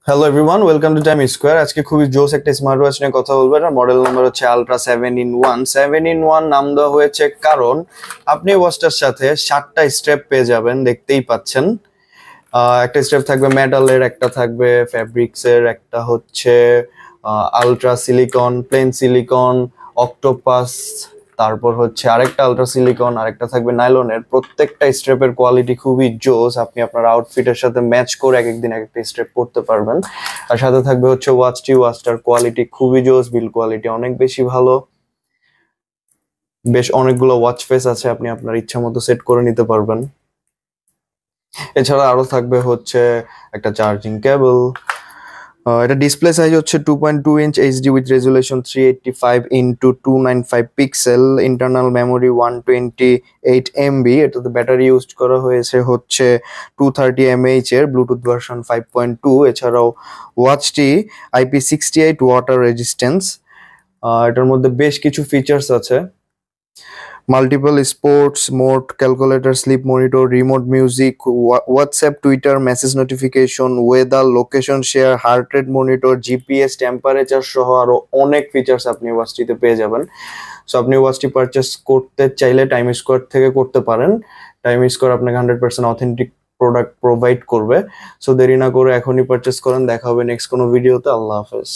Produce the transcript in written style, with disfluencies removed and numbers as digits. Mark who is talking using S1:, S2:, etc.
S1: Hello everyone, welcome to time square. আজকে খুবই জোস একটা স্মার্ট ওয়াচ নিয়ে কথা বলবো। এটার মডেল নাম্বার হচ্ছে আলট্রা 7-in-1। 7-in-1 নাম দেওয়া হয়েছে কারণ আপনি ওয়াচটার সাথে 7টা স্টেপ পেয়ে যাবেন, দেখতেই পাচ্ছেন। একটা স্টেপ থাকবে মেটালের, একটা থাকবে ফ্যাব্রিক্সের, একটা হচ্ছে ultra silicone, plain silicone, octopus, তারপর হচ্ছে আরেকটা আলট্রা সিলিকন, আরেকটা থাকবে নাইলনের। প্রত্যেকটা স্ট্রেপের কোয়ালিটি খুবই জোস। আপনি আপনার আউটফিটের সাথে ম্যাচ করে এক একদিন এক একটা স্ট্রেপ পরতে পারবেন। আর সাথে থাকবে হচ্ছে ওয়াচটার কোয়ালিটি খুবই জোস, বিল্ড কোয়ালিটি অনেক বেশি ভালো। বেশ অনেকগুলো ওয়াচ ফেস আছে, আপনি আপনার ইচ্ছা মতো সেট করে নিতে পারবেন। এছাড়া আরো থাকবে হচ্ছে একটা চার্জিং কেবল। এটা ডিসপ্লে সাইজ হচ্ছে 2.2 inch HD with resolution 385x295 pixel, internal memory 128 MB. এটাতে ব্যাটারি ইউজ করা হয়েছে হচ্ছে 230 mAh এর, ব্লুটুথ ভার্সন 5.2। এছাড়াও ওয়াচটি IP68 ওয়াটার রেজিস্ট্যান্স। এটার মধ্যে বেশ কিছু ফিচার্স আছে: multiple sports mode, calculator, sleep monitor, remote music, WhatsApp, Twitter, message notification, weather, location share, heart rate monitor, GPS, temperature সহ আরো অনেক ফিচার্স আপনি ওয়াচটিতে পেয়ে যাবেন। সো আপনি ওয়াচটি পারচেস করতে চাইলে টাইম স্কোয়ার থেকে করতে পারেন। টাইম স্কোয়ার আপনাকে 100% অথেন্টিক প্রোডাক্ট প্রোভাইড করবে। সো দেরি না করে এখনই পারচেস করেন। দেখা হবে নেক্সট কোনো ভিডিওতে। আল্লাহ হাফেজ।